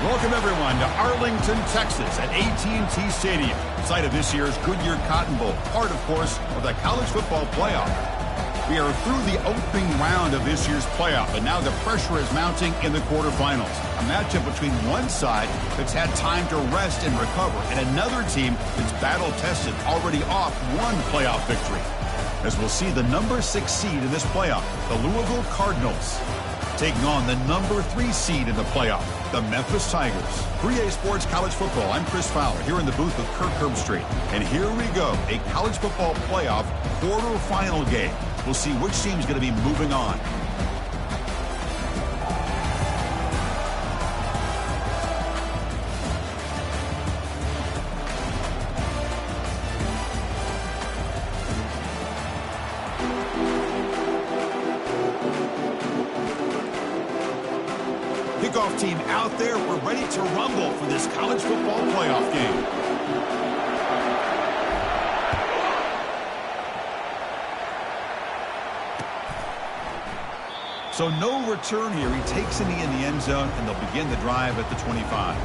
Welcome, everyone, to Arlington, Texas at AT&T Stadium, site of this year's Goodyear Cotton Bowl, part, of course, of the college football playoff. We are through the opening round of this year's playoff, and now the pressure is mounting in the quarterfinals. A matchup between one side that's had time to rest and recover, and another team that's battle-tested, already off one playoff victory. As we'll see the number 6 seed in this playoff, the Louisville Cardinals, taking on the number 3 seed in the playoff, the Memphis Tigers. 3A Sports College Football, I'm Chris Fowler, here in the booth with Kirk Herbstreit. And here we go, a college football playoff quarterfinal game. We'll see which team's going to be moving on. Kickoff team out there. We're ready to rumble for this college football playoff game. So no return here. He takes it in the end zone, and they'll begin the drive at the 25.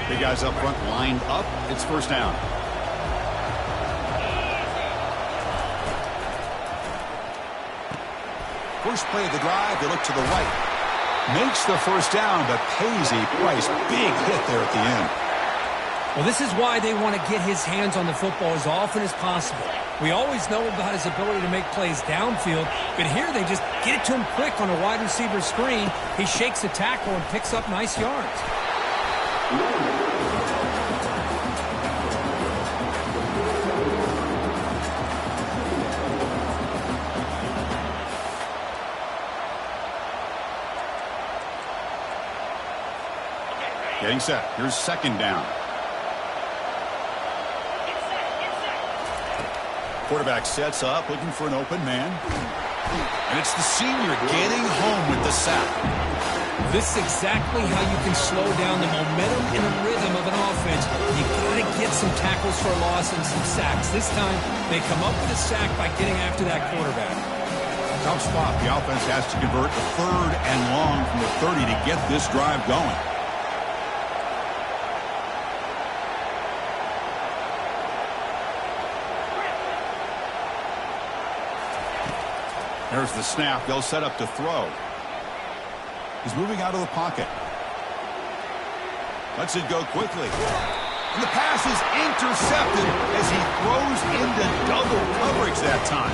Big guys up front lined up. It's first down. First play of the drive, they look to the right. Makes the first down, but pays a price. Big hit there at the end. Well, this is why they want to get his hands on the football as often as possible. We always know about his ability to make plays downfield, but here they just get it to him quick on a wide receiver screen. He shakes the tackle and picks up nice yards. Getting set. Here's second down. Quarterback sets up, looking for an open man. And it's the senior getting home with the sack. This is exactly how you can slow down the momentum and the rhythm of an offense. You got to get some tackles for loss and some sacks. This time, they come up with a sack by getting after that quarterback. Tough spot. The offense has to convert a 3rd and long from the 30 to get this drive going. There's the snap. They'll set up to throw. He's moving out of the pocket. Lets it go quickly. And the pass is intercepted as he throws into double coverage that time.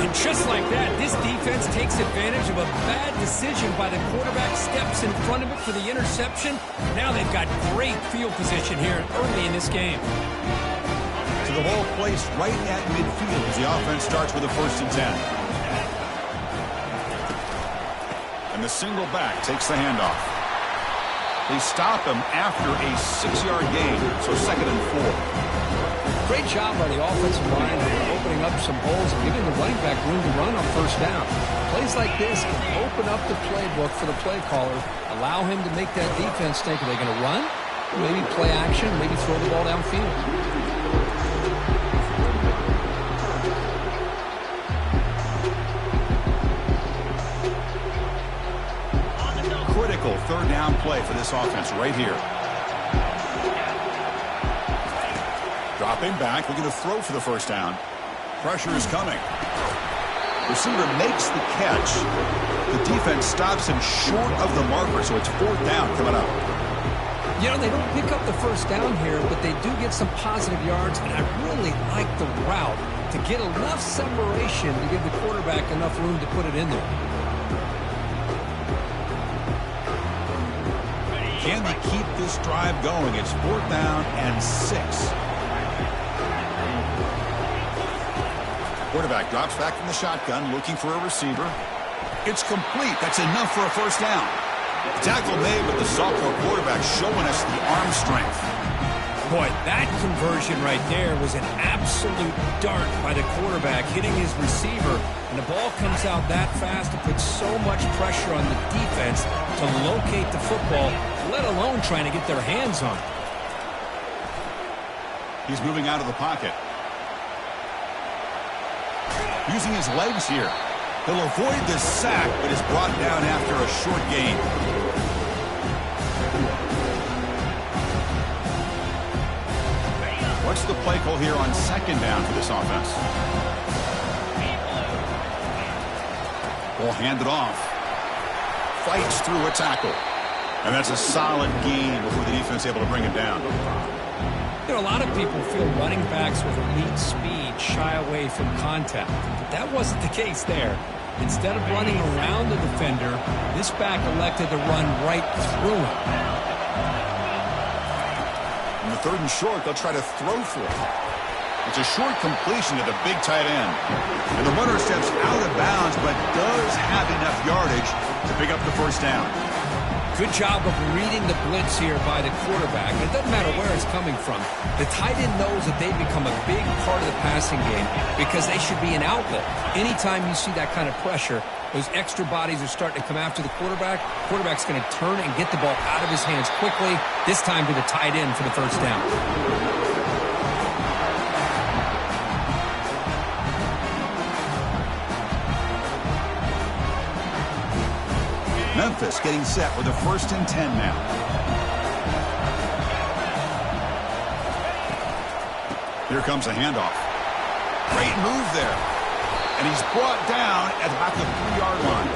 And just like that, this defense takes advantage of a bad decision by the quarterback, steps in front of it for the interception. Now they've got great field position here early in this game. So the ball placed right at midfield as the offense starts with a 1st and 10. And the single back takes the handoff. They stop him after a 6-yard gain, so 2nd and 4. Great job by the offensive line for opening up some holes and giving the running back room to run on first down. Plays like this can open up the playbook for the play caller, allow him to make that defense think, are they going to run? Maybe play action, maybe throw the ball downfield. Critical 3rd down play for this offense right here. Dropping back, looking to throw for the first down. Pressure is coming. Receiver makes the catch. The defense stops him short of the marker, so it's 4th down coming up. You know, they don't pick up the first down here, but they do get some positive yards, and I really like the route to get enough separation to give the quarterback enough room to put it in there. Can they keep this drive going? It's 4th down and 6. Quarterback drops back from the shotgun, looking for a receiver. It's complete. That's enough for a first down. Tackle made, but the sophomore quarterback showing us the arm strength. Boy, that conversion right there was an absolute dart by the quarterback, hitting his receiver, and the ball comes out that fast to put so much pressure on the defense to locate the football, let alone trying to get their hands on it. He's moving out of the pocket. Using his legs here. He'll avoid the sack, but is brought down after a short gain. What's the play call here on second down for this offense? Ball handed off. Fights through a tackle. And that's a solid gain before the defense is able to bring him down. You know, a lot of people feel running backs with elite speed shy away from contact. But that wasn't the case there. Instead of running around the defender, this back elected to run right through him. On the third and short, they'll try to throw for it. It's a short completion to the big tight end. And the runner steps out of bounds, but does have enough yardage to pick up the first down. Good job of reading the blitz here by the quarterback. It doesn't matter where it's coming from. The tight end knows that they've become a big part of the passing game because they should be an outlet. Anytime you see that kind of pressure, those extra bodies are starting to come after the quarterback. Quarterback's going to turn and get the ball out of his hands quickly, this time to the tight end for the first down. Memphis getting set with a 1st and 10 now. Here comes a handoff. Great move there. And he's brought down at about the 3-yard line.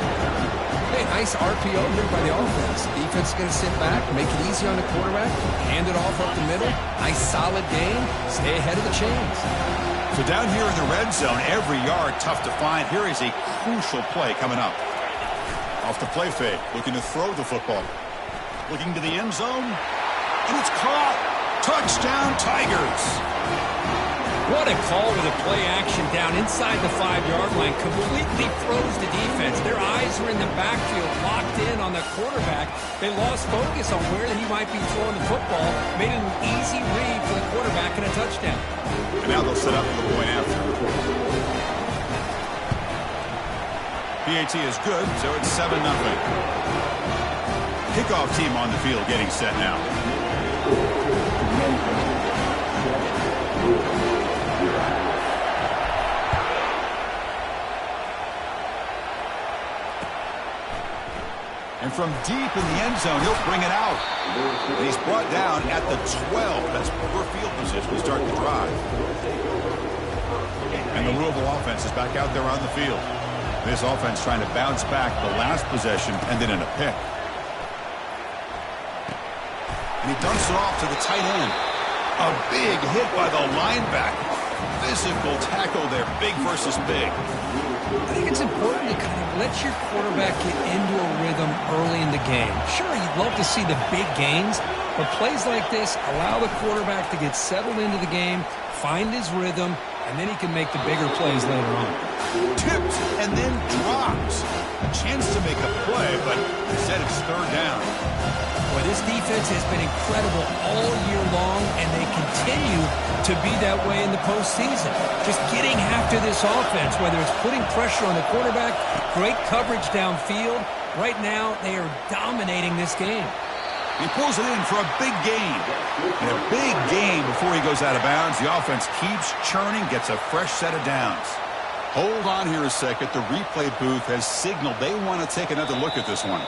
Hey, nice RPO here by the offense. Defense is going to sit back, make it easy on the quarterback, hand it off up the middle. Nice solid gain. Stay ahead of the chains. So down here in the red zone, every yard tough to find. Here is a crucial play coming up. Off the play fake, looking to throw the football. Looking to the end zone, and it's caught. Touchdown, Tigers. What a call with a play action down inside the 5-yard line. Completely froze the defense. Their eyes were in the backfield, locked in on the quarterback. They lost focus on where he might be throwing the football. Made it an easy read for the quarterback and a touchdown. And now they'll set up for the point after. PAT is good, so it's 7-0. Kickoff team on the field getting set now. And from deep in the end zone, he'll bring it out. And he's brought down at the 12. That's poor field position to start the drive. And the Louisville offense is back out there on the field. This offense trying to bounce back. The last possession ended in a pick. And he dumps it off to the tight end. A big hit by the linebacker. Physical tackle there, big versus big. I think it's important to kind of let your quarterback get into a rhythm early in the game. Sure, you'd love to see the big gains, but plays like this allow the quarterback to get settled into the game, find his rhythm, and then he can make the bigger plays later on. Tipped and then drops. A chance to make a play, but instead it's third down. Boy, this defense has been incredible all year long, and they continue to be that way in the postseason. Just getting after this offense, whether it's putting pressure on the quarterback, great coverage downfield. Right now, they are dominating this game. He pulls it in for a big gain. And a big gain before he goes out of bounds. The offense keeps churning, gets a fresh set of downs. Hold on here a second. The replay booth has signaled they want to take another look at this one.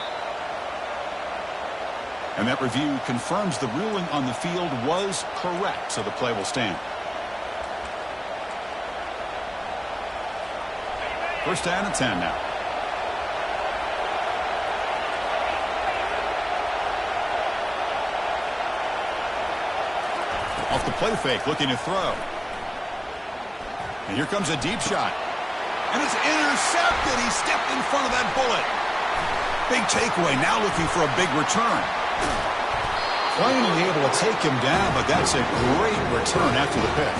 And that review confirms the ruling on the field was correct, so the play will stand. First down and 10 now. Off the play fake, looking to throw. And here comes a deep shot. And it's intercepted. He stepped in front of that bullet. Big takeaway, now looking for a big return. Finally able to take him down, but that's a great return after the pick.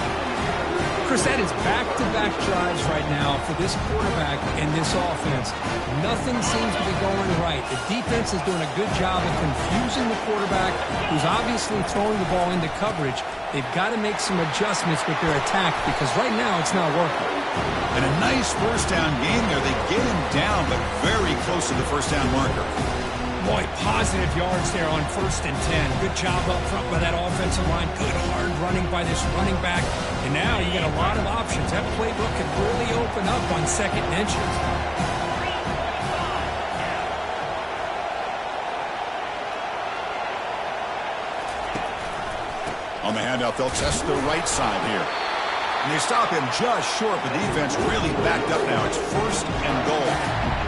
Chris, that is back-to-back drives right now for this quarterback and this offense. Nothing seems to be going right. The defense is doing a good job of confusing the quarterback, who's obviously throwing the ball into coverage. They've got to make some adjustments with their attack because right now it's not working. And a nice first down game there. They get him down, but very close to the first down marker. Boy, positive yards there on 1st and 10. Good job up front by that offensive line. Good hard running by this running back. And now you got a lot of options. That playbook could really open up on 2nd and inches. On the handoff, they'll test the right side here. And they stop him just short. The defense really backed up now. It's 1st and goal.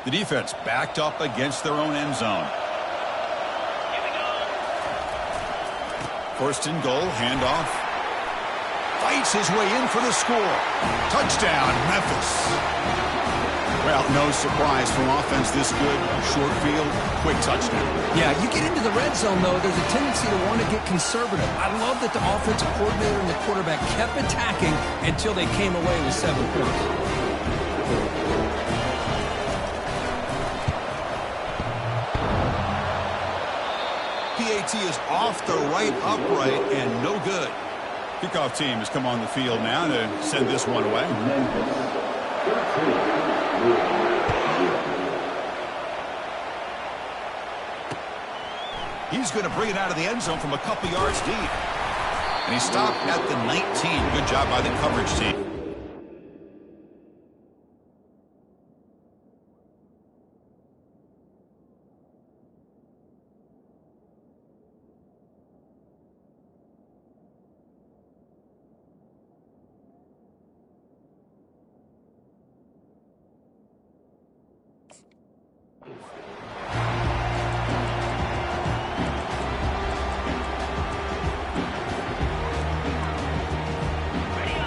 The defense backed up against their own end zone. 1st and goal, handoff. Fights his way in for the score. Touchdown, Memphis. Well, no surprise from offense this good. Short field, quick touchdown. Yeah, you get into the red zone, though, there's a tendency to want to get conservative. I love that the offensive coordinator and the quarterback kept attacking until they came away with 7 points. PAT is off the right upright and no good. Kickoff team has come on the field now to send this one away. He's going to bring it out of the end zone from a couple yards deep. And he stopped at the 19. Good job by the coverage team.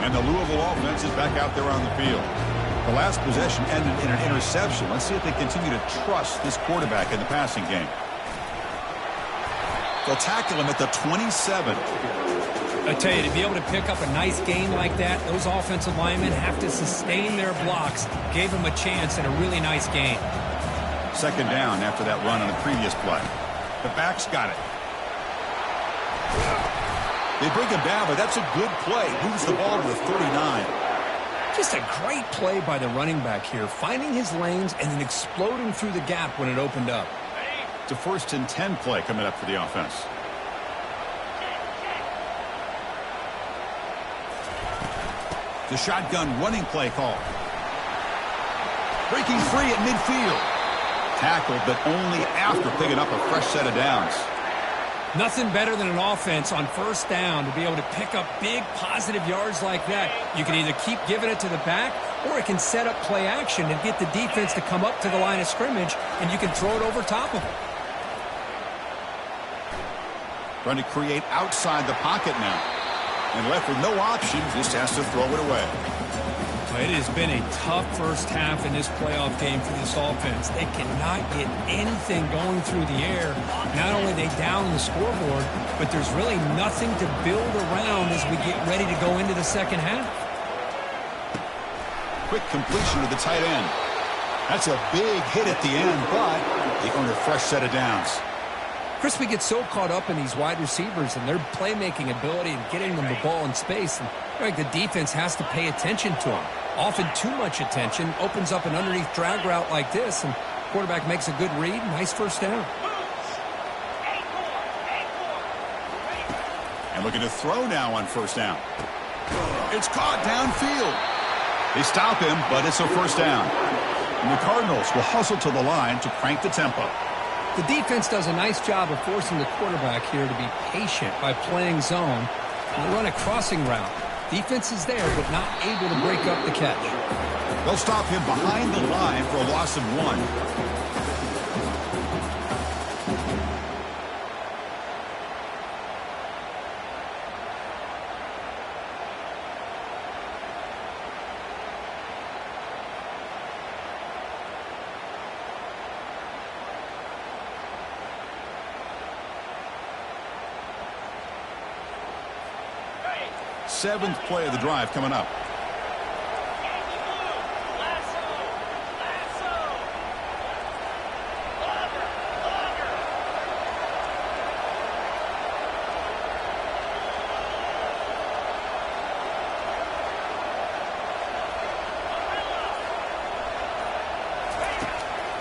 And the Louisville offense is back out there on the field. The last possession ended in an interception. Let's see if they continue to trust this quarterback in the passing game. They'll tackle him at the 27. I tell you, to be able to pick up a nice gain like that, those offensive linemen have to sustain their blocks. Gave him a chance and a really nice gain. 2nd down after that run on the previous play. The back's got it. They bring him down, but that's a good play. Moves the ball to the 39. Just a great play by the running back here, finding his lanes and then exploding through the gap when it opened up. It's a 1st and 10 play coming up for the offense. The shotgun running play call. Breaking free at midfield. Tackled, but only after picking up a fresh set of downs. Nothing better than an offense on 1st down to be able to pick up big positive yards like that. You can either keep giving it to the back, or it can set up play action and get the defense to come up to the line of scrimmage, and you can throw it over top of it. Trying to create outside the pocket now. And left with no option, just has to throw it away. It has been a tough first half in this playoff game for this offense. They cannot get anything going through the air. Not only are they down the scoreboard, but there's really nothing to build around as we get ready to go into the 2nd half. Quick completion to the tight end. That's a big hit at the end, but they earn a fresh set of downs. Chris, we get so caught up in these wide receivers and their playmaking ability and getting them the ball in space, and like the defense has to pay attention to them. Often too much attention opens up an underneath drag route like this, and quarterback makes a good read. Nice 1st down. And looking to throw now on 1st down. It's caught downfield. They stop him, but it's a 1st down. And the Cardinals will hustle to the line to crank the tempo. The defense does a nice job of forcing the quarterback here to be patient by playing zone. And they run a crossing route. Defense is there, but not able to break up the catch. They'll stop him behind the line for a loss of 1. Seventh play of the drive coming up.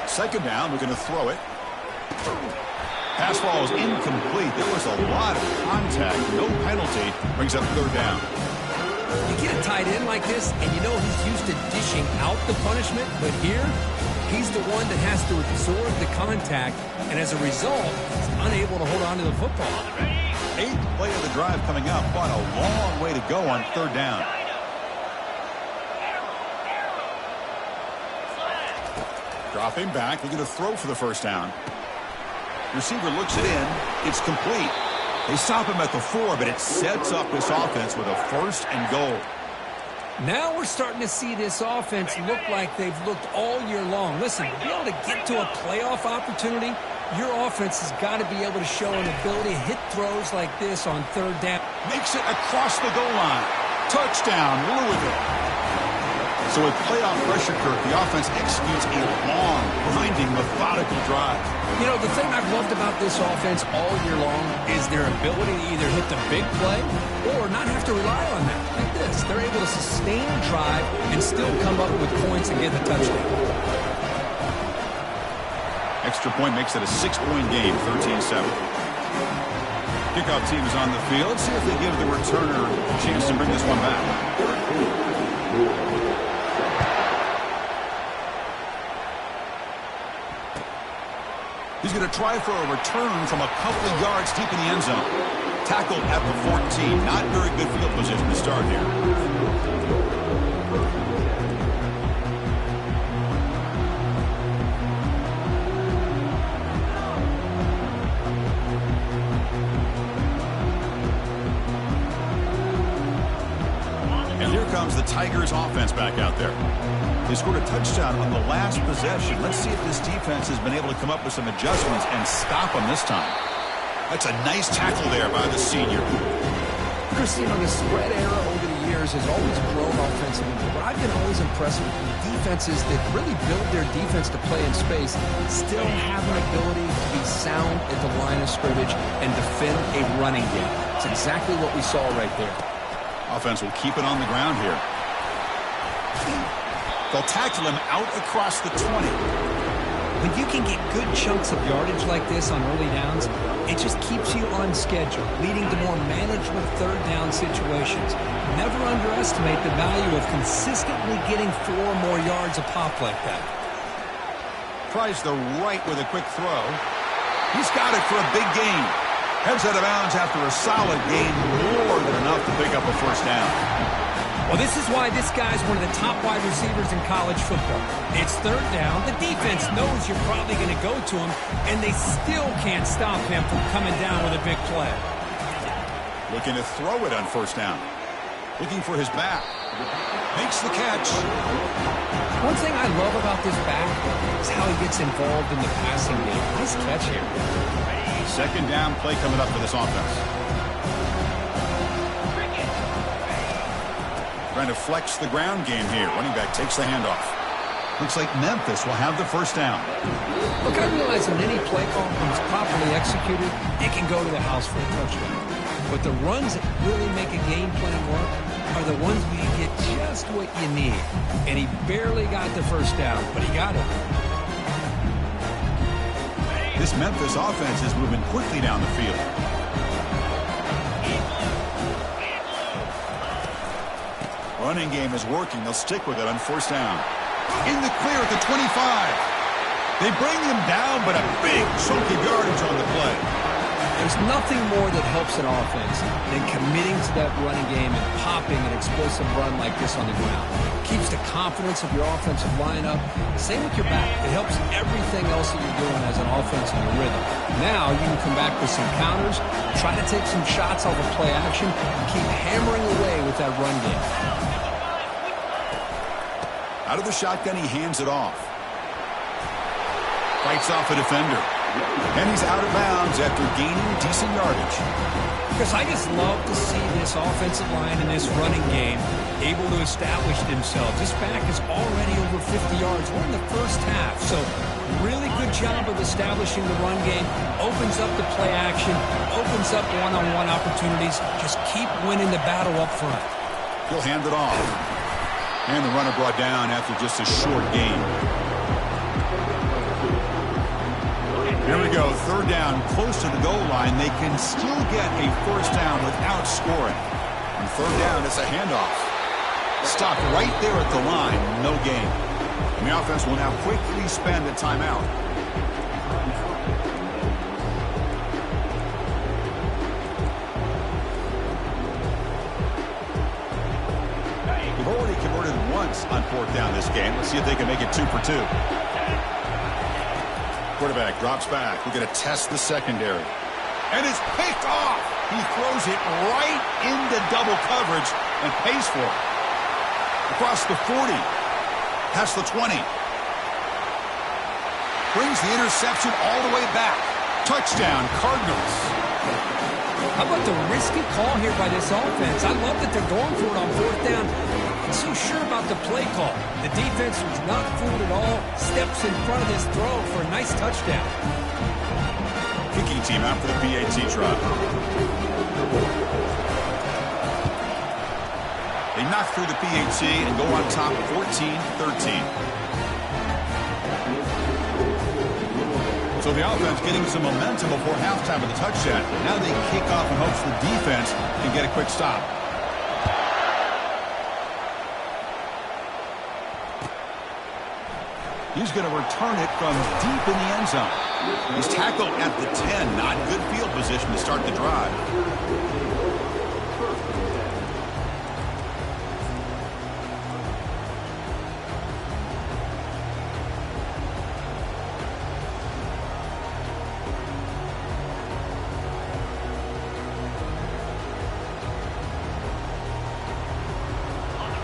Second down, we're going to throw it. Pass ball is incomplete. There was a lot of contact. No penalty. Brings up third down. You get a tight end like this, and you know he's used to dishing out the punishment, but here, he's the one that has to absorb the contact, and as a result, he's unable to hold on to the football. Eighth play of the drive coming up, but a long way to go on third down. Dropping back, we're going to throw for the first down. Receiver looks it in. It's complete. They stop him at the 4, but it sets up this offense with a first and goal. Now we're starting to see this offense look like they've looked all year long. Listen, to be able to get to a playoff opportunity, your offense has got to be able to show an ability to hit throws like this on third down. Makes it across the goal line. Touchdown, Louisville. So with playoff pressure, Kirk, the offense executes a long, grinding, methodical drive. You know, the thing I've loved about this offense all year long is their ability to either hit the big play or not have to rely on that. Like this, they're able to sustain a drive and still come up with points and get the touchdown. Extra point makes it a 6-point game, 13-7. Kickoff team is on the field. Let's see if they give the returner a chance to bring this one back. He's going to try for a return from a couple of yards deep in the end zone. Tackled at the 14. Not very good field position to start here. And here comes the Tigers offense back out there. They scored a touchdown on the last possession. Let's see if this defense has been able to come up with some adjustments and stop them this time. That's a nice tackle there by the senior. Chris, you know, the spread era over the years has always grown offensively, but I've been always impressed with defenses that really build their defense to play in space, still have an ability to be sound at the line of scrimmage and defend a running game. It's exactly what we saw right there. Offense will keep it on the ground here. They'll tackle him out across the 20. When you can get good chunks of yardage like this on early downs, it just keeps you on schedule, leading to more manageable third down situations. Never underestimate the value of consistently getting 4 more yards a pop like that. Tries the right with a quick throw. He's got it for a big gain. Heads out of bounds after a solid gain, more than enough to pick up a first down. Well, this is why this guy's one of the top wide receivers in college football. It's third down. The defense knows you're probably going to go to him, and they still can't stop him from coming down with a big play. Looking to throw it on first down. Looking for his back. Makes the catch. One thing I love about this back is how he gets involved in the passing game. Nice catch here. Second down play coming up for this offense. Trying to flex the ground game here. Running back takes the handoff. Looks like Memphis will have the first down. Look, I realize in any play call, when it's properly executed, it can go to the house for a touchdown. But the runs that really make a game plan work are the ones where you get just what you need. And he barely got the first down, but he got it. This Memphis offense is moving quickly down the field. Running game is working. They'll stick with it on first down. In the clear at the 25. They bring him down, but a big chunk of yardage on the play. There's nothing more that helps an offense than committing to that running game and popping an explosive run like this on the ground. It keeps the confidence of your offensive line up. Same with your back. It helps everything else that you're doing as an offense in your rhythm. Now you can come back with some counters, try to take some shots off of play action, and keep hammering away with that run game. Out of the shotgun, he hands it off. Fights off a defender. And he's out of bounds after gaining decent yardage. Because I just love to see this offensive line and this running game able to establish themselves. This back is already over 50 yards. We're in the first half. So really good job of establishing the run game. Opens up the play action. Opens up one-on-one opportunities. Just keep winning the battle up front. He'll hand it off. And the runner brought down after just a short gain. Here we go, third down, close to the goal line. They can still get a first down without scoring. On third down, it's a handoff. Stopped right there at the line, no gain. And the offense will now quickly spend a timeout. They've already converted once on fourth down this game. Let's see if they can make it 2 for 2. Quarterback drops back. We're going to test the secondary. And it's picked off. He throws it right into double coverage and pays for it. Across the 40. Past the 20. Brings the interception all the way back. Touchdown, Cardinals. How about the risky call here by this offense? I love that they're going for it on fourth down. I'm not so sure about the play call. The defense was not fooled at all. Steps in front of this throw for a nice touchdown. Kicking team out for the PAT try. They knock through the PAT and go on top 14-13. So the offense getting some momentum before halftime of the touchdown. Now they kick off in hopes the defense can get a quick stop. He's going to return it from deep in the end zone. He's tackled at the 10. Not good field position to start the drive.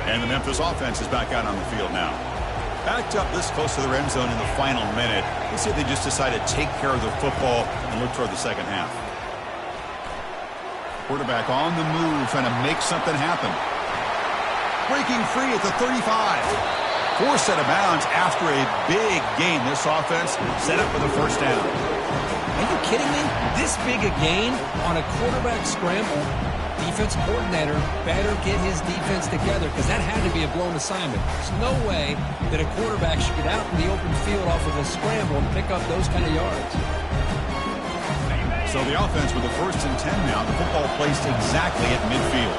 And the Memphis offense is back out on the field now. Backed up this close to their end zone in the final minute. Let's see if they just decide to take care of the football and look toward the second half. Quarterback on the move, trying to make something happen. Breaking free at the 35. Forced out of bounds after a big gain. This offense set up for the first down. Are you kidding me? This big a gain on a quarterback scramble? Defense coordinator better get his defense together because that had to be a blown assignment. There's no way that a quarterback should get out in the open field off of a scramble and pick up those kind of yards. So the offense with the 1st and 10 now. The football placed exactly at midfield.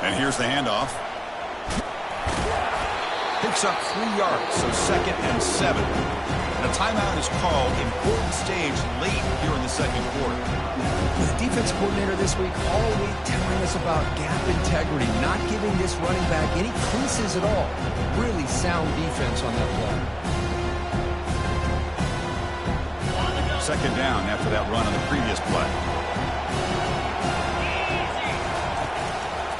And here's the handoff. Picks up 3 yards, so 2nd and 7. And a timeout is called. Important stage late here in the second quarter. The defense coordinator this week all week telling us about gap integrity, not giving this running back any creases at all. Really sound defense on that play. Second down after that run on the previous play.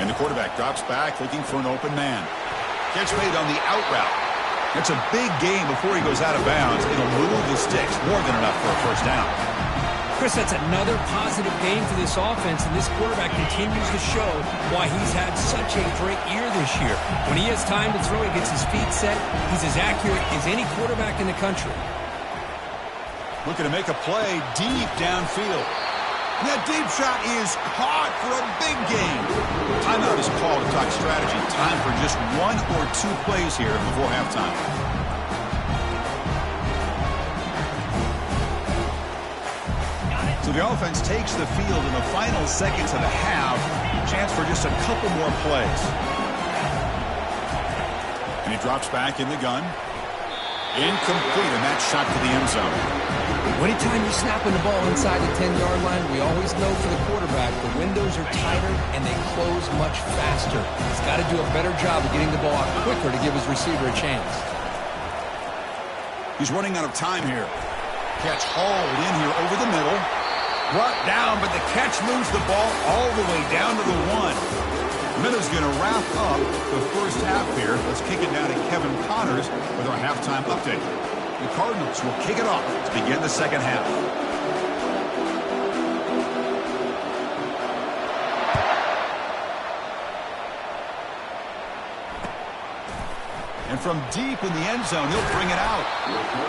And the quarterback drops back looking for an open man. Catch made on the out route. It's a big game before he goes out of bounds. It'll move the sticks more than enough for a first down. Chris, that's another positive game for this offense, and this quarterback continues to show why he's had such a great year this year. When he has time to throw, he gets his feet set. He's as accurate as any quarterback in the country. Looking to make a play deep downfield. And that deep shot is caught for a big gain. Timeout is called to talk strategy. Time for just 1 or 2 plays here before halftime. So the offense takes the field in the final seconds of the half. Chance for just a couple more plays. And he drops back in the gun. Incomplete, and that shot to the end zone. Anytime you're snapping the ball inside the 10-yard line, we always know for the quarterback the windows are tighter and they close much faster. He's got to do a better job of getting the ball out quicker to give his receiver a chance. He's running out of time here. Catch hauled in here over the middle. Brought down, but the catch moves the ball all the way down to the 1. Minna's going to wrap up the first half here. Let's kick it down to Kevin Connors with our halftime update. The Cardinals will kick it off to begin the second half. And from deep in the end zone, he'll bring it out.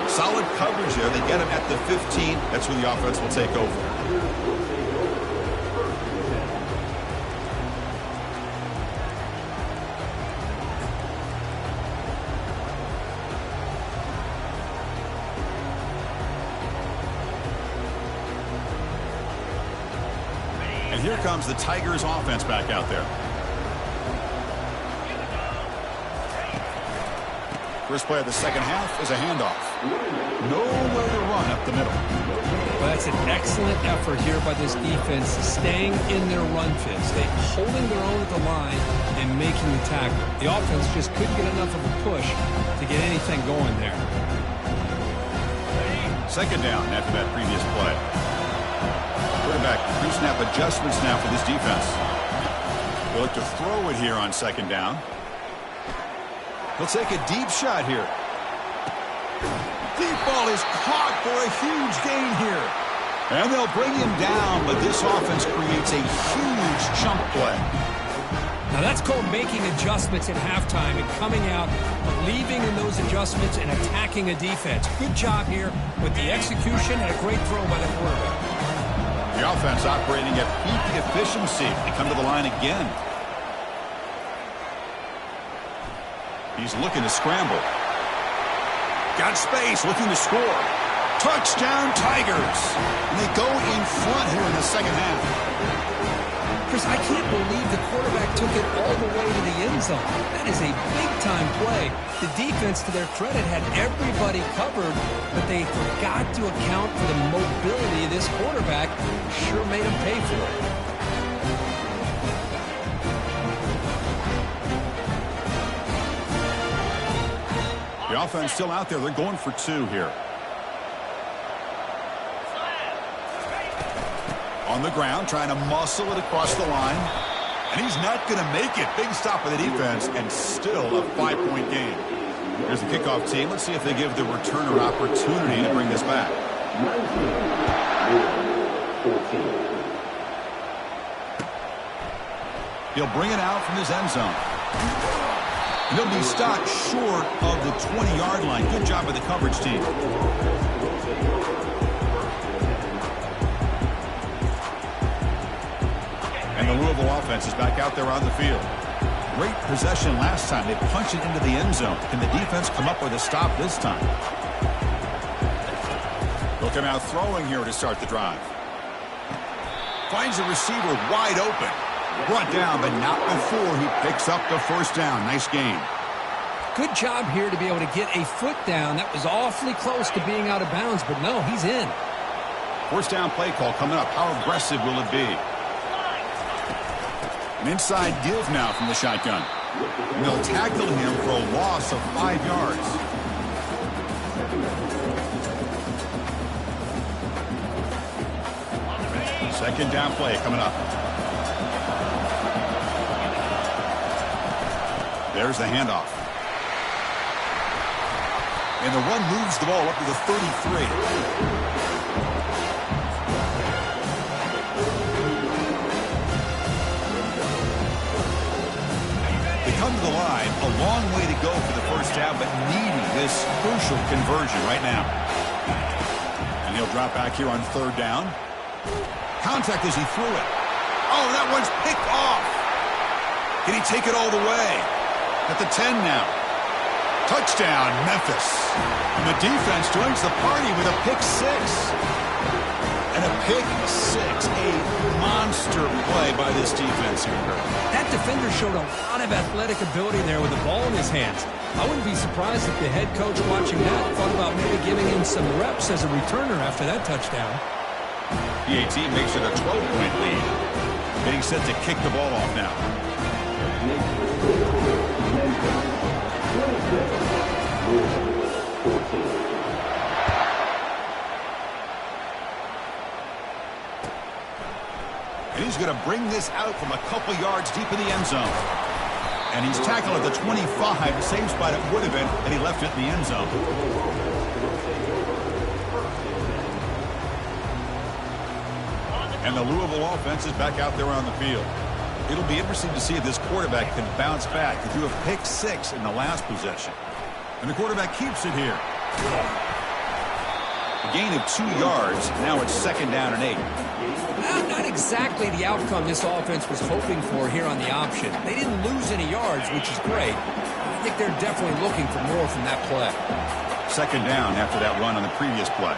Solid coverage there. They get him at the 15. That's where the offense will take over. And here comes the Tigers offense back out there. First play of the second half is a handoff. Nowhere to run up the middle. Well, that's an excellent effort here by this defense, staying in their run fits. They holding their own at the line and making the tackle. The offense just couldn't get enough of a push to get anything going there. Second down after that previous play. Quarterback pre-snap adjustments now for this defense. They'll look to throw it here on second down. He'll take a deep shot here. Deep ball is caught for a huge gain here. And they'll bring him down, but this offense creates a huge chunk play. Now that's called making adjustments at halftime and coming out, believing in those adjustments and attacking a defense. Good job here with the execution and a great throw by the quarterback. The offense operating at peak efficiency. They come to the line again. He's looking to scramble. Got space, looking to score. Touchdown, Tigers. And they go in front here in the second half. Chris, I can't believe the quarterback took it all the way to the end zone. That is a big-time play. The defense, to their credit, had everybody covered, but they forgot to account for the mobility of this quarterback. Sure made him pay for it. The offense still out there. They're going for two here. On the ground, trying to muscle it across the line. And he's not going to make it. Big stop by the defense, and still a 5-point game. Here's the kickoff team. Let's see if they give the returner opportunity to bring this back. He'll bring it out from his end zone. And he'll be stopped short of the 20-yard line. Good job by the coverage team. And the Louisville offense is back out there on the field. Great possession last time. They punch it into the end zone. Can the defense come up with a stop this time? They'll come out throwing here to start the drive. Finds the receiver wide open. Brought down, but not before he picks up the first down. Nice game. Good job here to be able to get a foot down. That was awfully close to being out of bounds, but no, he's in. First down play call coming up. How aggressive will it be? An inside give now from the shotgun. And they'll tackle him for a loss of 5 yards. Second down play coming up. There's the handoff. And the run moves the ball up to the 33. They come to the line, a long way to go for the first down, but needing this crucial conversion right now. And he'll drop back here on third down. Contact as he threw it. Oh, that one's picked off. Can he take it all the way? At the 10 now. Touchdown, Memphis. And the defense joins the party with a pick 6. And a pick six, a monster play by this defense here. That defender showed a lot of athletic ability there with the ball in his hands. I wouldn't be surprised if the head coach watching that thought about maybe giving him some reps as a returner after that touchdown. PAT makes it a 12-point lead. Getting set to kick the ball off now. And he's going to bring this out from a couple yards deep in the end zone. And he's tackled at the 25, the same spot it would have been, and he left it in the end zone. And the Louisville offense is back out there on the field. It'll be interesting to see if this quarterback can bounce back. He threw a pick six in the last possession. And the quarterback keeps it here. A gain of 2 yards. Now it's 2nd down and 8. Well, not exactly the outcome this offense was hoping for here on the option. They didn't lose any yards, which is great. I think they're definitely looking for more from that play. 2nd down after that run on the previous play.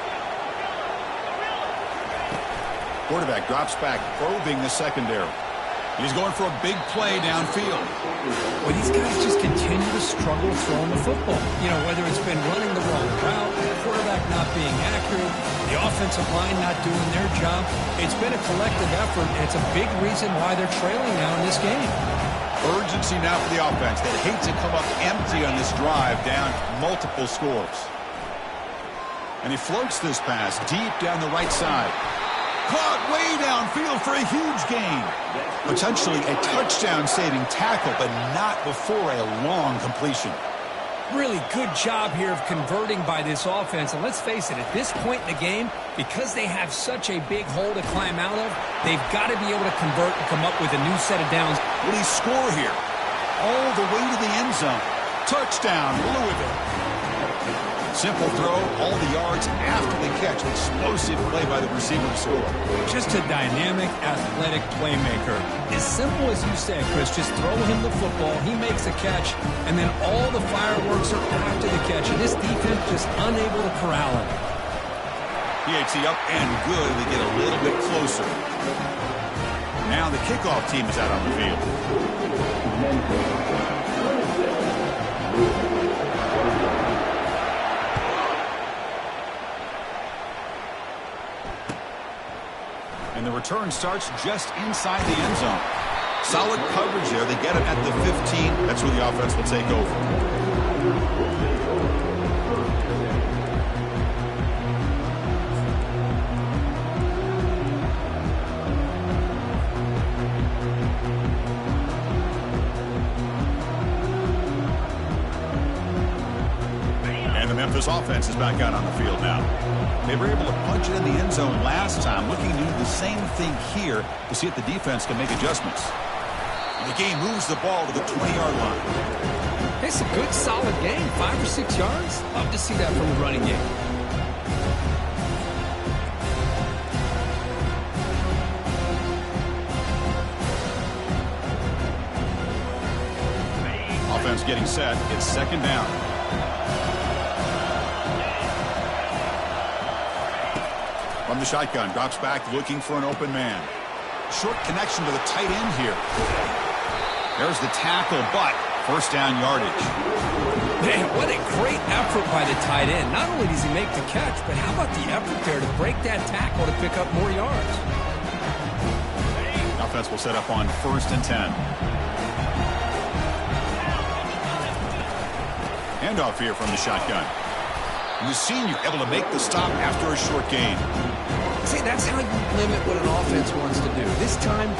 Quarterback drops back, probing the secondary. He's going for a big play downfield. Well, these guys just continue to struggle throwing the football. You know, whether it's been running the wrong route, the quarterback not being accurate, the offensive line not doing their job. It's been a collective effort, and it's a big reason why they're trailing now in this game. Urgency now for the offense. They hate to come up empty on this drive, down multiple scores. And he floats this pass deep down the right side. Caught way downfield for a huge gain. Potentially a touchdown-saving tackle, but not before a long completion. Really good job here of converting by this offense. And let's face it, at this point in the game, because they have such a big hole to climb out of, they've got to be able to convert and come up with a new set of downs. Will he score here? All the way to the end zone. Touchdown, Louisville. Simple throw, all the yards after the catch. Explosive play by the receiver to score. Just a dynamic, athletic playmaker. As simple as you said, Chris, just throw him the football, he makes a catch, and then all the fireworks are after the catch. And this defense just unable to corral him. PAT up and good. They get a little bit closer. Now the kickoff team is out on the field. And the return starts just inside the end zone. Solid coverage there. They get it at the 15. That's where the offense will take over. And the Memphis offense is back out on the field now. They were able to punch it in the end zone last time, looking to do the same thing here to see if the defense can make adjustments. And the game moves the ball to the 20-yard line. It's a good, solid game, 5 or 6 yards. Love to see that from the running game. Offense getting set. It's 2nd down. From the shotgun, drops back, looking for an open man. Short connection to the tight end here. There's the tackle, but 1st down yardage. Man, what a great effort by the tight end. Not only does he make the catch, but how about the effort there to break that tackle to pick up more yards? Offense will set up on 1st and 10. Handoff here from the shotgun. And the senior able to make the stop after a short gain. See, that's how you limit what an offense wants to do. This time,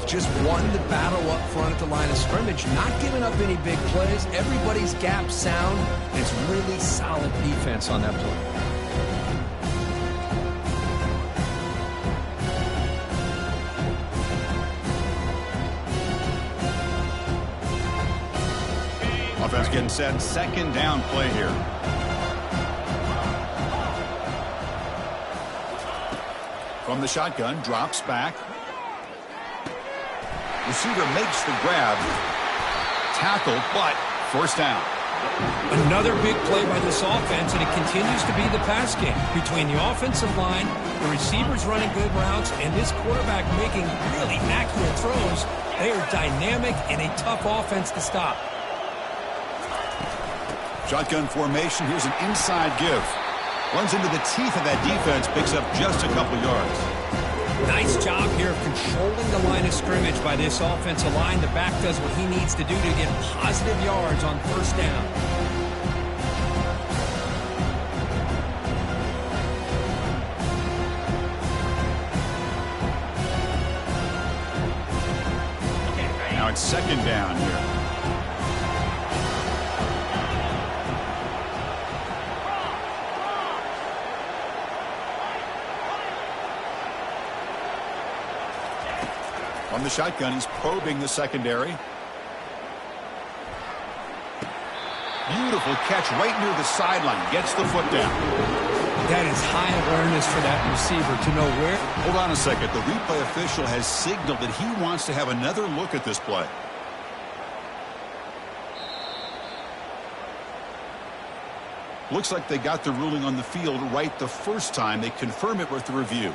Just won the battle up front at the line of scrimmage, not giving up any big plays. Everybody's gap sound. It's really solid defense on that play. Offense getting set. Second down play here. From the shotgun, drops back. Receiver makes the grab. Tackle, but first down. Another big play by this offense, and it continues to be the pass game. Between the offensive line, the receivers running good routes, and this quarterback making really accurate throws, they are dynamic and a tough offense to stop. Shotgun formation. Here's an inside give. Runs into the teeth of that defense. Picks up just a couple yards. Nice job here of controlling the line of scrimmage by this offensive line. The back does what he needs to do to get positive yards on first down. Now it's second down here. From the shotgun, he's probing the secondary. Beautiful catch right near the sideline. Gets the foot down. That is high awareness for that receiver to know where. Hold on a second. The replay official has signaled that he wants to have another look at this play. Looks like they got the ruling on the field right the first time. They confirm it with the review.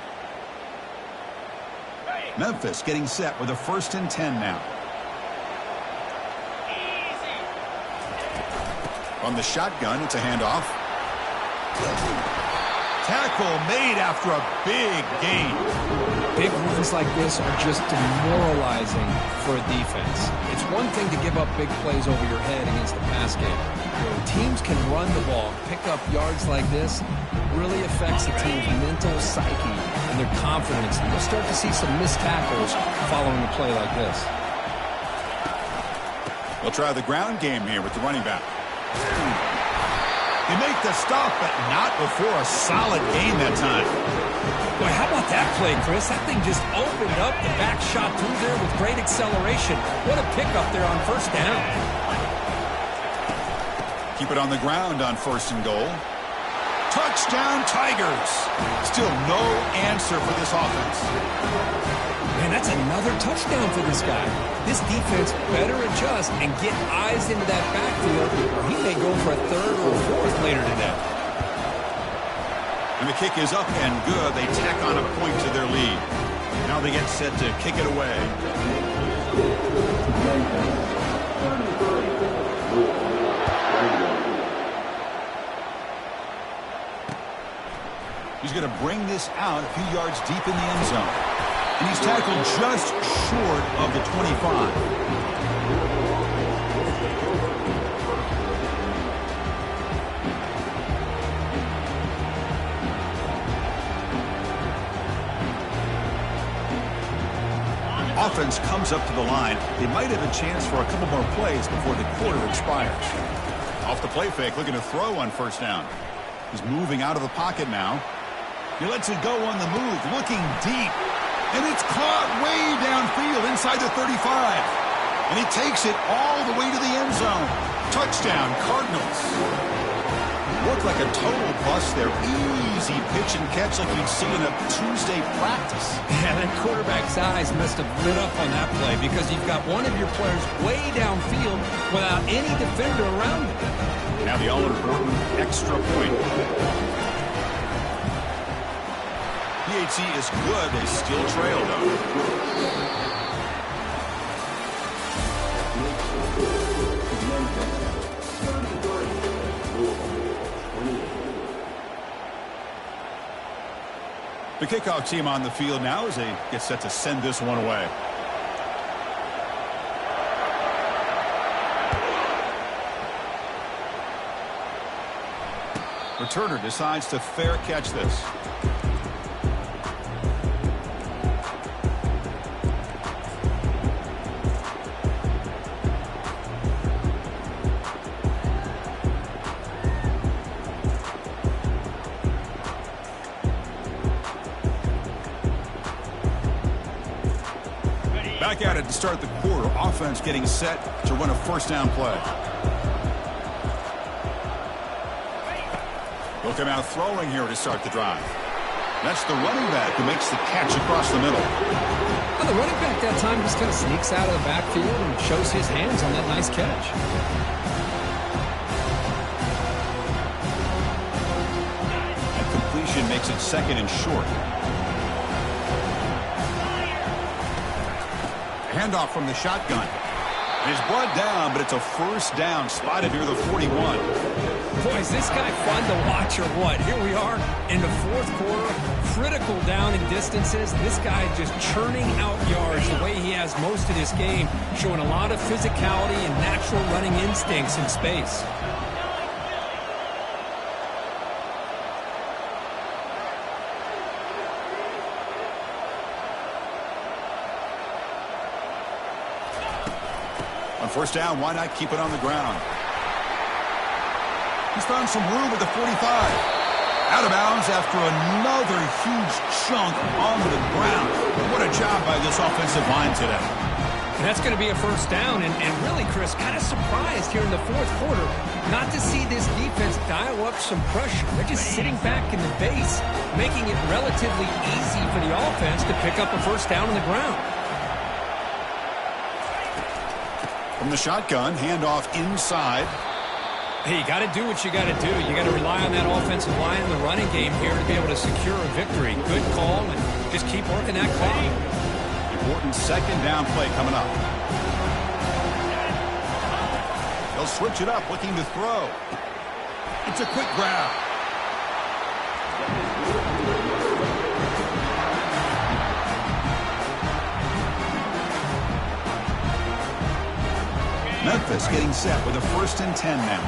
Memphis getting set with a 1st and 10 now. On the shotgun, it's a handoff. Tackle made after a big gain. Big runs like this are just demoralizing for a defense. It's one thing to give up big plays over your head against the pass game. When teams can run the ball, pick up yards like this, it really affects the team's mental psyche and their confidence. And you'll start to see some missed tackles following a play like this. They'll try the ground game here with the running back. They make the stop, but not before a solid gain that time. Boy, how about that play, Chris? That thing just opened up. The back shot through there with great acceleration. What a pickup there on first down. Keep it on the ground on 1st and goal. Touchdown, Tigers. Still no answer for this offense. Man, that's another touchdown for this guy. This defense better adjust and get eyes into that backfield, or he may go for a 3rd or 4th later today. And the kick is up and good. They tack on a point to their lead. Now they get set to kick it away. He's going to bring this out a few yards deep in the end zone. And he's tackled just short of the 25. Offense comes up to the line. They might have a chance for a couple more plays before the quarter expires. Off the play fake, looking to throw on first down. He's moving out of the pocket now. He lets it go on the move, looking deep. And it's caught way downfield inside the 35. And he takes it all the way to the end zone. Touchdown, Cardinals. Looked like a total bust there. Easy pitch and catch like you'd see in a Tuesday practice. Yeah, that quarterback's eyes must have lit up on that play because you've got one of your players way downfield without any defender around him. Now the all-important extra point. PHC is good. They still trail, though. The kickoff team on the field now as they get set to send this one away. Returner decides to fair catch this. Back at it to start the quarter. Offense getting set to run a first down play. He'll come out throwing here to start the drive. That's the running back who makes the catch across the middle. Well, the running back that time just kind of sneaks out of the backfield and shows his hands on that nice catch. That completion makes it second and short. Handoff from the shotgun. He's brought down, but it's a first down spotted near the 41. Boy, is this guy fun to watch or what? Here we are in the fourth quarter, critical down in distances. This guy just churning out yards the way he has most of this game, showing a lot of physicality and natural running instincts in space. On first down, why not keep it on the ground? He's found some room at the 45. Out of bounds after another huge chunk on the ground. What a job by this offensive line today. And that's going to be a first down. And really, Chris, kind of surprised here in the fourth quarter not to see this defense dial up some pressure. They're just sitting back in the base, making it relatively easy for the offense to pick up a first down on the ground. From the shotgun, handoff inside. Hey, you got to do what you got to do. You got to rely on that offensive line in the running game here to be able to secure a victory. Good call, and just keep working that clock. Important second down play coming up. They'll switch it up, looking to throw. It's a quick grab. Memphis getting set with a 1st and 10 now.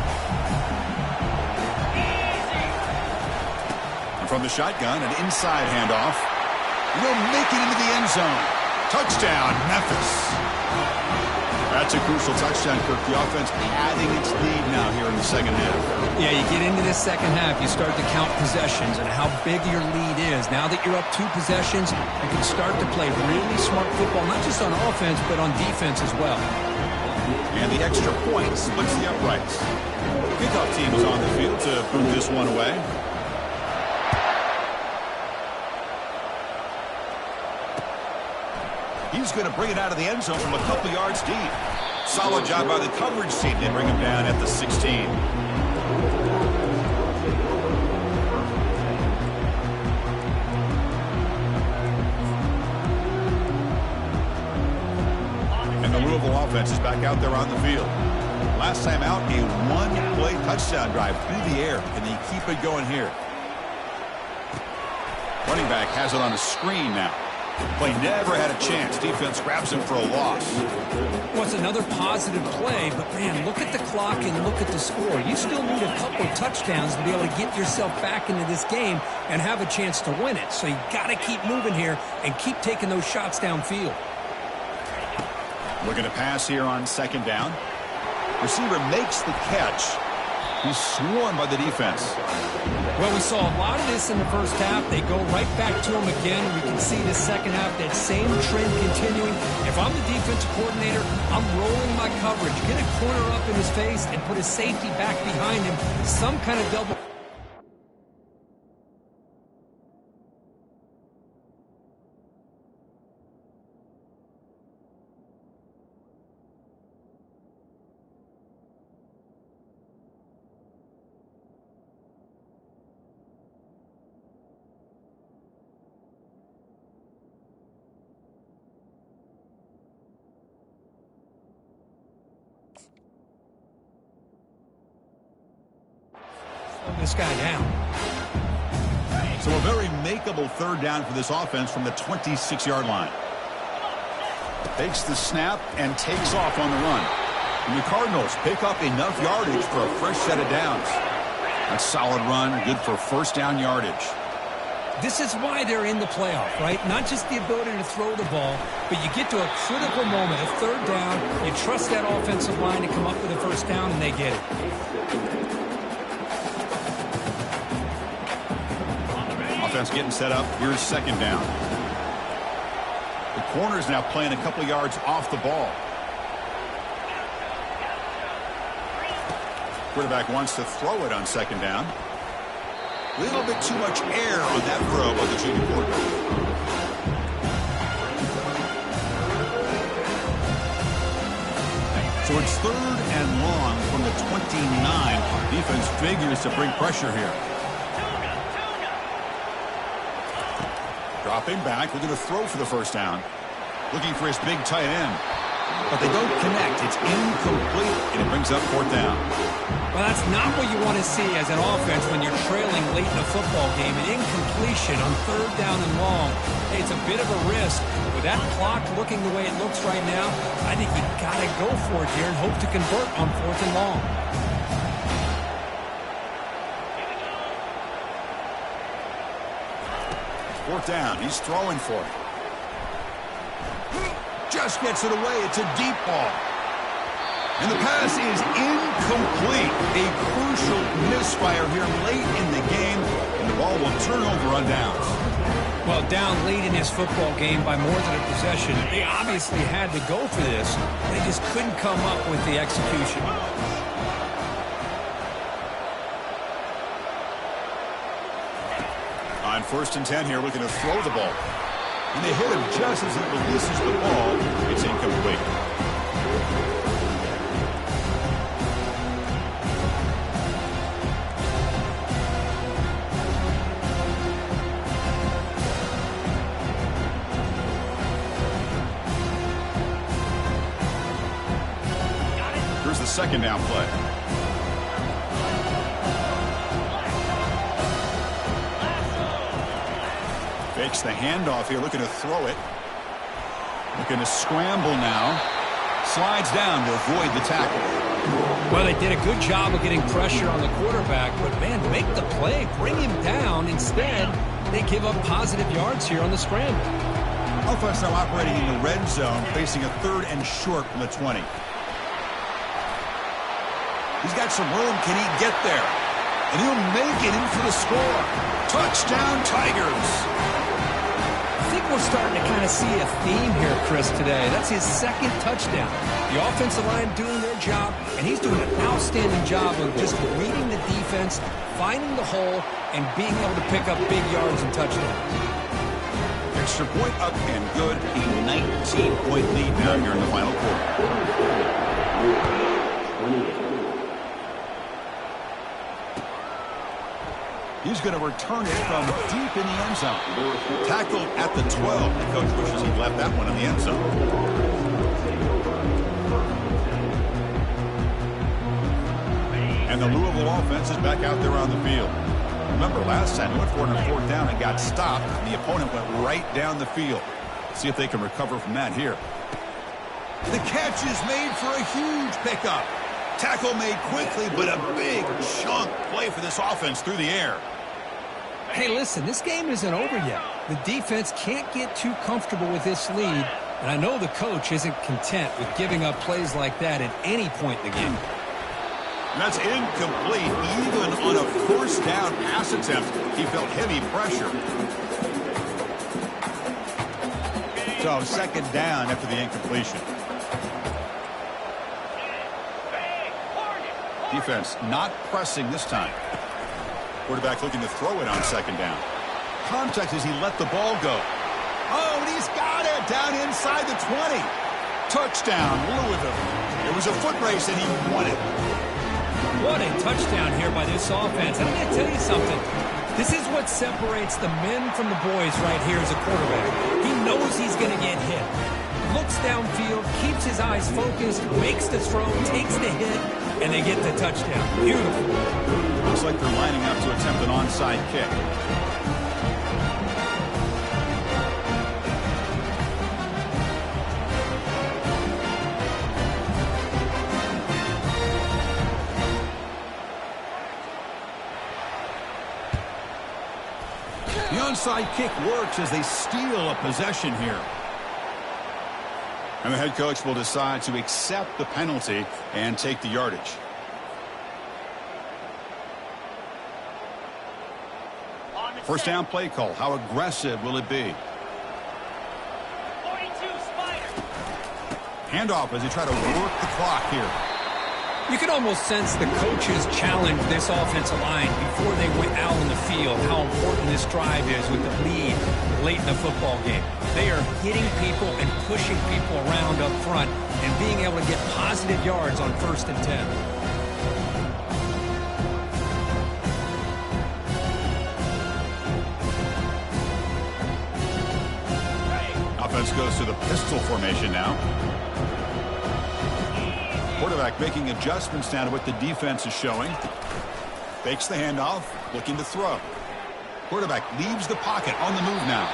And from the shotgun, an inside handoff. Will make it into the end zone. Touchdown, Memphis. That's a crucial touchdown, Kirk. The offense adding its lead now here in the second half. Yeah, you get into this second half, you start to count possessions and how big your lead is. Now that you're up 2 possessions, you can start to play really smart football, not just on offense, but on defense as well. And the extra point splits the uprights. Kickoff team is on the field to put this one away. He's going to bring it out of the end zone from a couple yards deep. Solid job by the coverage team to bring him down at the 16. The Louisville offense is back out there on the field. Last time out, a 1-play touchdown drive through the air. Can they keep it going here? Running back has it on a screen now. Play never had a chance. Defense grabs him for a loss. Well, it's another positive play, but man, look at the clock and look at the score. You still need a couple of touchdowns to be able to get yourself back into this game and have a chance to win it. So you got to keep moving here and keep taking those shots downfield. Looking to pass here on second down. Receiver makes the catch. He's swarmed by the defense. Well, we saw a lot of this in the first half. They go right back to him again. We can see the second half, that same trend continuing. If I'm the defensive coordinator, I'm rolling my coverage. Get a corner up in his face and put his safety back behind him. Some kind of double. This guy down. So a very makeable third down for this offense from the 26-yard line. Takes the snap and takes off on the run. And the Cardinals pick up enough yardage for a fresh set of downs. A solid run, good for first down yardage. This is why they're in the playoff, right? Not just the ability to throw the ball, but you get to a critical moment, a third down, you trust that offensive line to come up with a first down, and they get it. Offense getting set up. Here's second down. The corner's now playing a couple yards off the ball. Quarterback wants to throw it on second down. A little bit too much air on that throw by the junior quarterback. So it's 3rd and long from the 29. Defense figures to bring pressure here. Dropping back, looking to throw for the first down. Looking for his big tight end. But they don't connect. It's incomplete, and it brings up 4th down. Well, that's not what you want to see as an offense when you're trailing late in a football game. An incompletion on 3rd down and long. Hey, it's a bit of a risk. With that clock looking the way it looks right now, I think you got to go for it here and hope to convert on 4th and long. Fourth down. He's throwing for it. Just gets it away. It's a deep ball. And the pass is incomplete. A crucial misfire here late in the game, and the ball will turn over on downs. Well, down late in this football game by more than a possession, they obviously had to go for this. They just couldn't come up with the execution. On 1st and 10 here, looking to throw the ball. And they hit him just as he releases the ball. It's incomplete. Here's the second down play. Fakes the handoff here, looking to throw it. Looking to scramble now. Slides down to avoid the tackle. Well, they did a good job of getting pressure on the quarterback, but, man, make the play, bring him down. Instead, they give up positive yards here on the scramble. Offense now operating in the red zone, facing a 3rd and short from the 20. He's got some room. Can he get there? And he'll make it in for the score. Touchdown, Tigers. I think we're starting to kind of see a theme here, Chris, today. That's his 2nd touchdown. The offensive line doing their job, and he's doing an outstanding job of just reading the defense, finding the hole, and being able to pick up big yards and touchdowns. Extra point up and good. A 19-point lead now here in the final quarter. He's going to return it from deep in the end zone. Tackled at the 12. The coach wishes he'd left that one in the end zone. And the Louisville offense is back out there on the field. Remember, last time they went for it on 4th down and got stopped, and the opponent went right down the field. See if they can recover from that here. The catch is made for a huge pickup. Tackle made quickly, but a big chunk play for this offense through the air. Hey, listen, this game isn't over yet. The defense can't get too comfortable with this lead, and I know the coach isn't content with giving up plays like that at any point in the game. That's incomplete. Even on a 1st down pass attempt, he felt heavy pressure. So 2nd down after the incompletion. Defense not pressing this time. Quarterback looking to throw it on 2nd down. Contact as he let the ball go. Oh, and he's got it down inside the 20. Touchdown, Louisville. It was a foot race and he won it. What a touchdown here by this offense. And I'm going to tell you something. This is what separates the men from the boys right here as a quarterback. He knows he's going to get hit. Looks downfield, keeps his eyes focused, makes the throw, takes the hit, and they get the touchdown. Beautiful. Looks like they're lining up to attempt an onside kick. The onside kick works as they steal a possession here. And the head coach will decide to accept the penalty and take the yardage. First down play call. How aggressive will it be? 42. Handoff as they try to work the clock here. You can almost sense the coaches challenge this offensive line before they went out on the field, how important this drive is with the lead late in the football game. They are hitting people and pushing people around up front and being able to get positive yards on 1st and 10. Offense goes to the pistol formation now. Quarterback making adjustments now to what the defense is showing. Fakes the handoff, looking to throw. Quarterback leaves the pocket on the move now.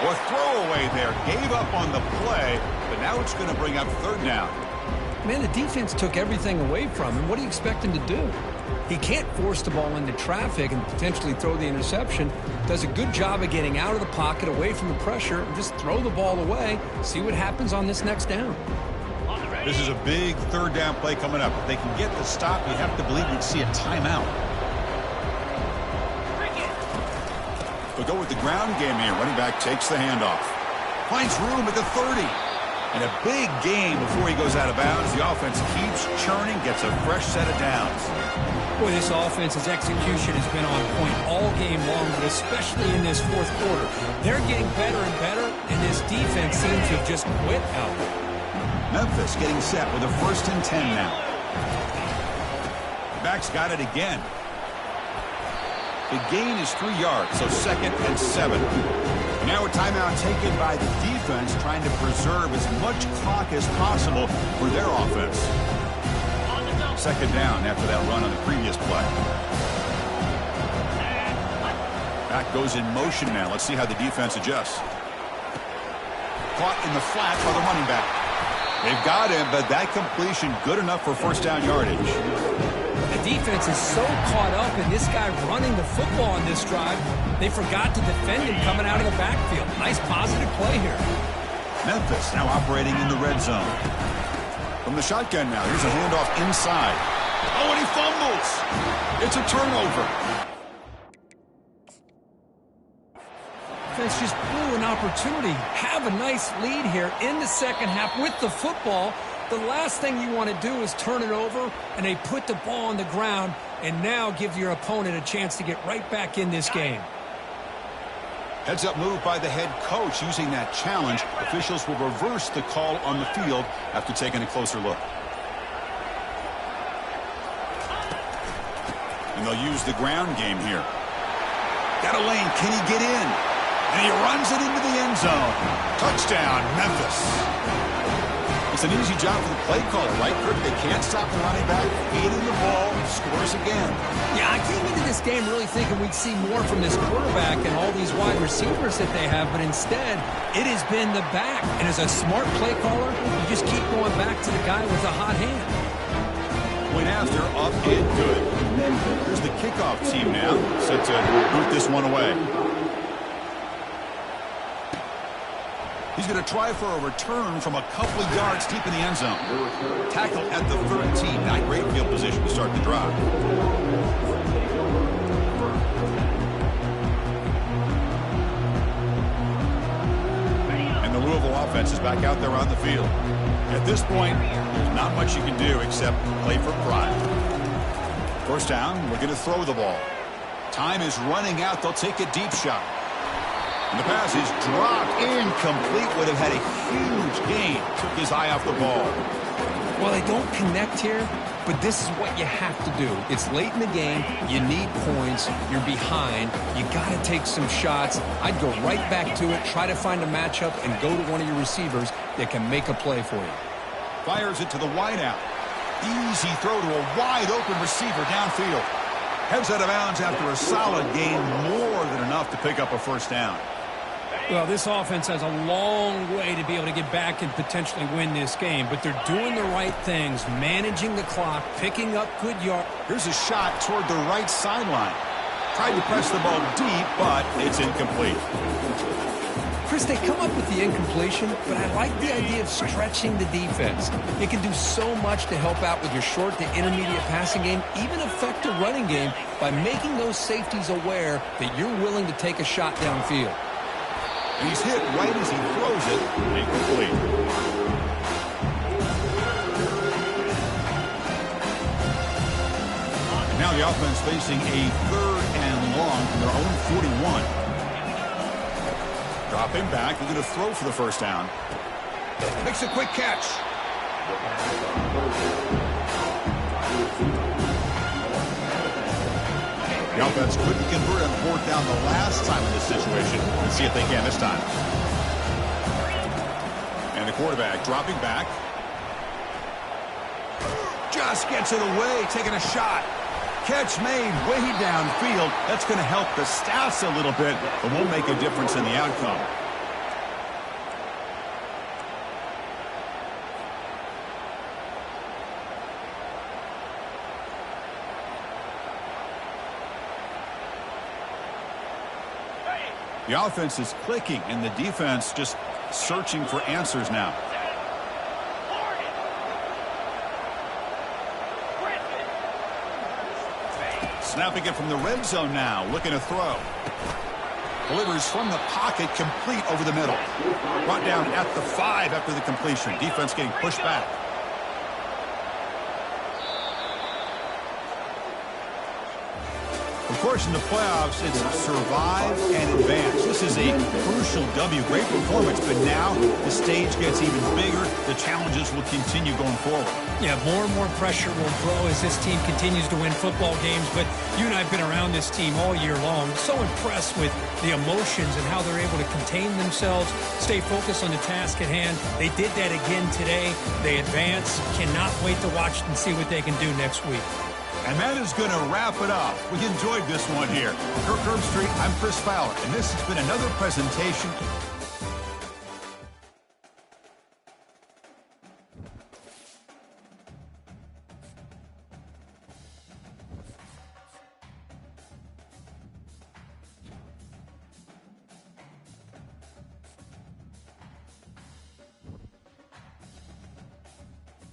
Or throwaway there. Gave up on the play, but now it's going to bring up 3rd down. Man, the defense took everything away from him. What do you expect him to do? He can't force the ball into traffic and potentially throw the interception. Does a good job of getting out of the pocket, away from the pressure, and just throw the ball away. See what happens on this next down. This is a big 3rd down play coming up. If they can get the stop, you have to believe you'd see a timeout. We'll go with the ground game here. Running back takes the handoff. Finds room at the 30. And a big gain before he goes out of bounds. The offense keeps churning, gets a fresh set of downs. Boy, this offense's execution has been on point all game long, but especially in this 4th quarter. They're getting better and better, and this defense seems to have just quit out there. Memphis getting set with a 1st and 10 now. Back's got it again. The gain is 3 yards, so 2nd and 7. Now a timeout taken by the defense, trying to preserve as much clock as possible for their offense. 2nd down after that run on the previous play. Back goes in motion now. Let's see how the defense adjusts. Caught in the flat by the running back. They've got him, but that completion good enough for 1st down yardage. The defense is so caught up in this guy running the football on this drive, they forgot to defend him coming out of the backfield. Nice positive play here. Memphis now operating in the red zone. From the shotgun now, here's a handoff inside. Oh, and he fumbles. It's a turnover. Defense just blew an opportunity. Have a nice lead here in the 2nd half with the football. The last thing you want to do is turn it over, and they put the ball on the ground and now give your opponent a chance to get right back in this game. Heads-up move by the head coach using that challenge. Officials will reverse the call on the field after taking a closer look. And they'll use the ground game here. Got a lane. Can he get in? And he runs it into the end zone. Touchdown, Memphis. It's an easy job for the play caller, right, Kurt? They can't stop the running back, feeding the ball, scores again. Yeah, I came into this game really thinking we'd see more from this quarterback and all these wide receivers that they have, but instead, it has been the back. And as a smart play caller, you just keep going back to the guy with a hot hand. Point after, up and good. Here's the kickoff team now, set to boot this one away. He's going to try for a return from a couple of yards deep in the end zone. Tackle at the 13. Not great field position to start the drive. And the Louisville offense is back out there on the field. At this point, there's not much you can do except play for pride. 1st down, we're going to throw the ball. Time is running out. They'll take a deep shot. And the pass is dropped, incomplete. Would have had a huge gain. Took his eye off the ball. Well, they don't connect here, but this is what you have to do. It's late in the game. You need points. You're behind. You got to take some shots. I'd go right back to it, try to find a matchup, and go to one of your receivers that can make a play for you. Fires it to the wideout. Easy throw to a wide-open receiver downfield. Heads out of bounds after a solid gain, more than enough to pick up a 1st down. Well, this offense has a long way to be able to get back and potentially win this game, but they're doing the right things, managing the clock, picking up good yards. Here's a shot toward the right sideline. Tried to press the ball deep, but it's incomplete. Chris, they come up with the incompletion, but I like the idea of stretching the defense. It can do so much to help out with your short to intermediate passing game, even affect the running game by making those safeties aware that you're willing to take a shot downfield. And he's hit right as he throws it, incomplete. Now the offense facing a 3rd and long from their own 41. Dropping back, they're going to throw for the first down. Makes a quick catch. The offense couldn't convert on 4th down the last time in this situation. Let's see if they can this time. And the quarterback dropping back. Just gets it away, taking a shot. Catch made way downfield. That's going to help the stats a little bit, but won't make a difference in the outcome. The offense is clicking, and the defense just searching for answers now. Snapping it from the red zone now, looking to throw. Delivers from the pocket, complete over the middle. Brought down at the 5 after the completion. Defense getting pushed back. Of course, in the playoffs, it's survive and advance. This is a crucial W. Great performance, but now the stage gets even bigger. The challenges will continue going forward. Yeah, more and more pressure will grow as this team continues to win football games. But you and I have been around this team all year long. So impressed with the emotions and how they're able to contain themselves, stay focused on the task at hand. They did that again today. They advance. Cannot wait to watch and see what they can do next week. And that is going to wrap it up. We enjoyed this one here. Kirk Herbstreit, I'm Chris Fowler, and this has been another presentation